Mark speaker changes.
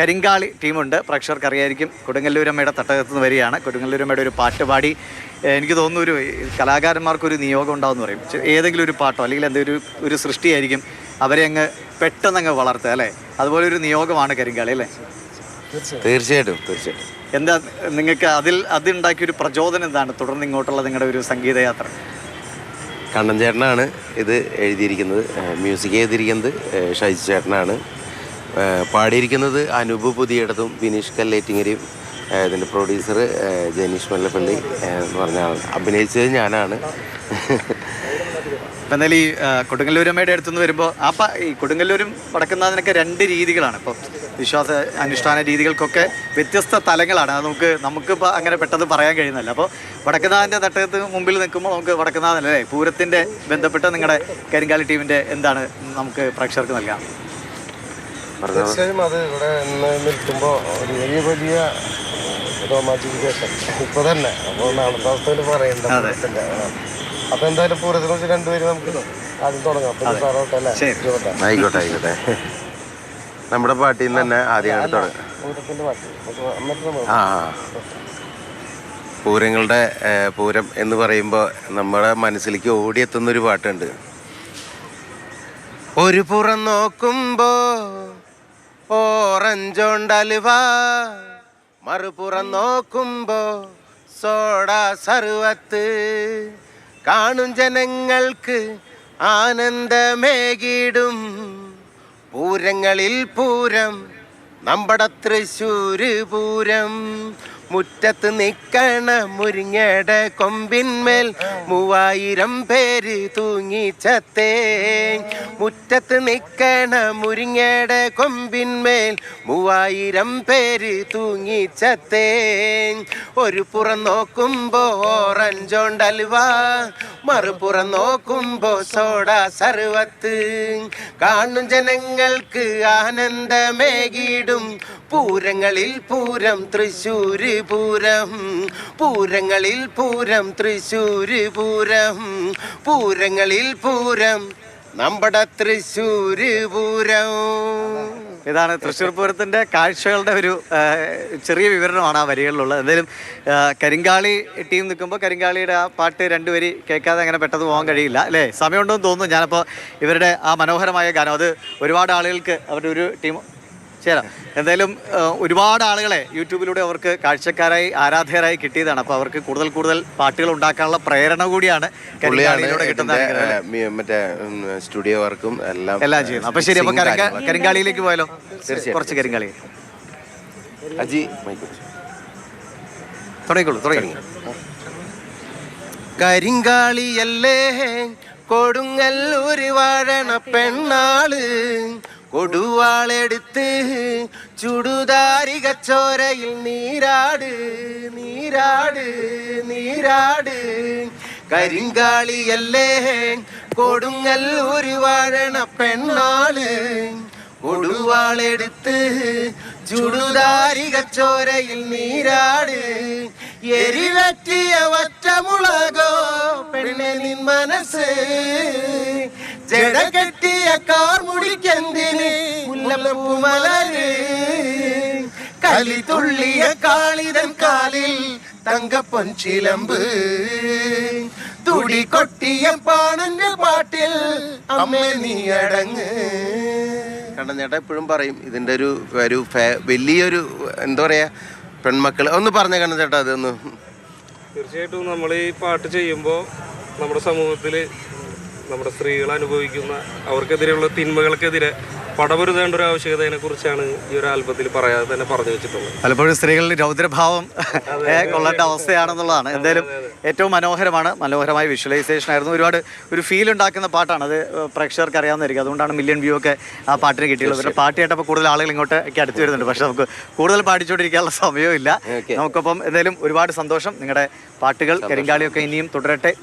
Speaker 1: കരിങ്കാളി ടീമുണ്ട്. പ്രേക്ഷകർക്ക് അറിയായിരിക്കും. കൊടുങ്ങല്ലൂരമ്മയുടെ തട്ടകത്ത് നിന്ന് വരികയാണ്. കൊടുങ്ങല്ലൂരമ്മയുടെ ഒരു പാട്ട് പാടി എനിക്ക് തോന്നുന്നു ഒരു കലാകാരന്മാർക്കൊരു നിയോഗം ഉണ്ടാവുമെന്ന് പറയും. ഏതെങ്കിലും ഒരു പാട്ടോ അല്ലെങ്കിൽ എന്തെങ്കിലും ഒരു സൃഷ്ടിയായിരിക്കും അവരെ അങ്ങ് പെട്ടെന്നങ്ങ് വളർത്തുക അല്ലേ? അതുപോലെ ഒരു നിയോഗമാണ് കരിങ്കാളി അല്ലേ?
Speaker 2: തീർച്ചയായിട്ടും.
Speaker 1: എന്താ നിങ്ങൾക്ക് അതുണ്ടാക്കിയൊരു പ്രചോദനം എന്താണ് തുടർന്ന് ഇങ്ങോട്ടുള്ള നിങ്ങളുടെ ഒരു സംഗീതയാത്ര?
Speaker 2: കണ്ണൻ ചേട്ടനാണ് ഇത് എഴുതിയിരിക്കുന്നത്, മ്യൂസിക് ചെയ്തിരിക്കുന്നത് ഷൈജു ചേട്ടനാണ്, പാടിയിരിക്കുന്നത് അനൂപ് പുതിയിടത്തും ബിനീഷ് കല്ലേറ്റിങ്ങരയും, ഇതിൻ്റെ പ്രൊഡ്യൂസർ ജനീഷ് മല്ലപ്പള്ളി എന്ന് പറഞ്ഞ ആൾ, അഭിനയിച്ചത് ഞാനാണ്.
Speaker 1: ഇപ്പം എന്തായാലും ഈ കൊടുങ്ങല്ലൂരമ്മയുടെ അടുത്തുനിന്ന് വരുമ്പോൾ ഈ കൊടുങ്ങല്ലൂരും വടക്കുന്നാഥിനൊക്കെ രണ്ട് രീതികളാണ്. ഇപ്പോൾ വിശ്വാസ അനുഷ്ഠാന രീതികൾക്കൊക്കെ വ്യത്യസ്ത തലങ്ങളാണ്. അത് നമുക്കിപ്പോൾ അങ്ങനെ പെട്ടെന്ന് പറയാൻ കഴിയുന്നില്ല. അപ്പോൾ വടക്കുന്നാഥിൻ്റെ തട്ടകത്ത് മുമ്പിൽ നിൽക്കുമ്പോൾ നമുക്ക് വടക്കുന്നാഥനല്ലേ പൂരത്തിൻ്റെ ബന്ധപ്പെട്ട് നിങ്ങളുടെ കരിങ്കാളി ടീമിൻ്റെ എന്താണ് നമുക്ക് പ്രേക്ഷകർക്ക് നൽകാം?
Speaker 3: തീർച്ചയായും അത് ഇവിടെ നിൽക്കുമ്പോൾ ഒരു വലിയ റൊമാൻറ്റിഫിക്കേഷൻ ഇപ്പോൾ തന്നെ അപ്പോൾ നാളത്തെ അവസ്ഥയിൽ പറയണ്ട. അപ്പൊ എന്തായാലും പൂരത്തിനെ കുറിച്ച് രണ്ടുപേരും നമുക്ക് ആദ്യം തുടങ്ങാം.
Speaker 2: ആയിക്കോട്ടെ. നമ്മുടെ പാട്ടിൽ നിന്ന് തന്നെ ആദ്യമായിട്ട് തുടങ്ങാം.
Speaker 3: പൂരത്തിന്റെ പാട്ട്
Speaker 2: പൂരങ്ങളുടെ പൂരം എന്ന് പറയുമ്പോൾ നമ്മുടെ മനസ്സിലേക്ക് ഓടിയെത്തുന്നൊരു പാട്ടുണ്ട്. ഒരു പുറം നോക്കുമ്പോ ഓറഞ്ചോണ്ടലുവ, മറുപുറം നോക്കുമ്പോ സോഡ സർവത്ത്, കാണും ജനങ്ങൾക്ക് ആനന്ദമേകിടും പൂരങ്ങളിൽ പൂരം, നമ്മുടെ തൃശ്ശൂര് പൂരം. മുറ്റത്ത് നിക്കണ മുരിങ്ങയുടെ കൊമ്പിന്മേൽ 3000 പേര് തൂങ്ങിച്ചത്തേ. മുറ്റത്ത് നിക്കണ മുരിങ്ങയുടെ കൊമ്പിന്മേൽ 3000 പേര് തൂങ്ങിച്ചത്തേ. ഒരു പുറം നോക്കുമ്പോ ഓറഞ്ചോണ്ടലുവ, മറുപുറം നോക്കുമ്പോ സോഡ സർവത്ത്, കാണും ജനങ്ങൾക്ക് ആനന്ദമേകിടും പൂരങ്ങളിൽ പൂരം തൃശ്ശൂര് പൂരം. പൂരങ്ങളിൽ പൂരം തൃശ്ശൂര് പൂരം. പൂരങ്ങളിൽ പൂരം നമ്മുടെ തൃശ്ശൂര് പൂരം.
Speaker 1: ഇതാണ് തൃശ്ശൂർ പൂരത്തിൻ്റെ കാഴ്ചകളുടെ ഒരു ചെറിയ വിവരണമാണ് ആ വരികളിലുള്ളത്. എന്തായാലും കരിങ്കാളി ടീം നിൽക്കുമ്പോൾ കരിങ്കാളിയുടെ ആ പാട്ട് രണ്ടുപേരി കേൾക്കാതെ അങ്ങനെ പെട്ടെന്ന് പോകാൻ കഴിയില്ല അല്ലേ? സമയമുണ്ടെന്ന് തോന്നുന്നു. ഞാനപ്പോൾ ഇവരുടെ ആ മനോഹരമായ ഗാനം അത് ഒരുപാട് ആളുകൾക്ക് അവരുടെ ഒരു ടീം ചേരാം. എന്തായാലും ഒരുപാട് ആളുകളെ യൂട്യൂബിലൂടെ അവർക്ക് കാഴ്ചക്കാരായി ആരാധകരായി കിട്ടിയതാണ്. അപ്പോൾ അവർക്ക് കൂടുതൽ പാട്ടുകൾ ഉണ്ടാക്കാനുള്ള പ്രേരണ കൂടിയാണ് കരിങ്കാളിയിലൂടെ കിട്ടുന്നത്.
Speaker 2: മറ്റേ സ്റ്റുഡിയോ വർക്കും എല്ലാം
Speaker 1: ചെയ്യുന്നു. അപ്പോൾ ശരി, അപ്പോൾ കരിങ്കാളിയിലേക്ക് പോയാലോ? കുറച്ച് കരിങ്കാളി തുടങ്ങി.
Speaker 2: കരിങ്കാളിയല്ലേ കൊടുങ്ങല്ലൂര് വാഴണ പെണ്ണാള്, കൊടുവാളെടുത്ത് ചുടുതാരിക ചോരയിൽ നീരാട് നീരാട് നീരാട്. കരിങ്കാളിയല്ലേ കൊടുങ്ങല്ലൂര് വാഴണ പെണ്ണാള്, കൊടുവാളെടുത്ത് ചുടുതാരിക ചോരയിൽ നീരാട്. എരിവറ്റിയ ഒറ്റമുളകോ പെണ്ണെ നിൻ മനസ്സ്, ജട കെട്ടിയ കാർമുടിക്കെന്തിന് മുല്ലപ്പൂമലര്, കലി തുള്ളിയ കാളിതൻ കാലിൽ തങ്കപ്പൊൻചിലമ്പ്, തുടി കൊട്ടിയ പാണന്റെ പാട്ടിൽ അമ്മ നീ അടങ്ങ്. കണ്ണൻ ചേട്ടാ എപ്പോഴും പറയും ഇതിൻ്റെ ഒരു വലിയൊരു എന്താ പറയാ പെൺമക്കൾ ഒന്ന് പറഞ്ഞ കണ്ണൻ ചേട്ടാ അതൊന്ന്.
Speaker 4: തീർച്ചയായിട്ടും നമ്മൾ ഈ പാട്ട് ചെയ്യുമ്പോൾ നമ്മുടെ സമൂഹത്തിൽ നമ്മുടെ സ്ത്രീകൾ അനുഭവിക്കുന്ന അവർക്കെതിരെയുള്ള തിന്മകൾക്കെതിരെ പടപൊരുതേണ്ട ഒരു ആവശ്യകതയെ കുറിച്ചാണ് ഈ ഒരു ആൽബത്തിൽ പറയാതെ തന്നെ പറഞ്ഞു വെച്ചിട്ടുള്ളത്.
Speaker 1: പലപ്പോഴും സ്ത്രീകളിൽ രൗദ്രഭാവം കൊള്ളേണ്ട അവസ്ഥയാണെന്നുള്ളതാണ്. എന്തായാലും ഏറ്റവും മനോഹരമായ വിഷ്വലൈസേഷൻ ആയിരുന്നു. ഒരുപാട് ഒരു ഫീൽ ഉണ്ടാക്കുന്ന പാട്ടാണ്. അത് പ്രേക്ഷകർക്ക് അറിയാവുന്നതായിരിക്കും. അതുകൊണ്ടാണ് മില്യൺ വ്യൂ ഒക്കെ ആ പാട്ടിന് കിട്ടിയുള്ളത്. പിന്നെ പാട്ട് കേട്ടപ്പോൾ കൂടുതൽ ആളുകൾ ഇങ്ങോട്ടേക്ക് അടുത്ത് വരുന്നുണ്ട്. പക്ഷെ നമുക്ക് കൂടുതൽ പാടിച്ചുകൊണ്ടിരിക്കാനുള്ള സമയവും ഇല്ല. നമുക്കപ്പം എന്തായാലും ഒരുപാട് സന്തോഷം. നിങ്ങളുടെ പാട്ടുകൾ കരിങ്കാളിയൊക്കെ ഇനിയും തുടരട്ടെ.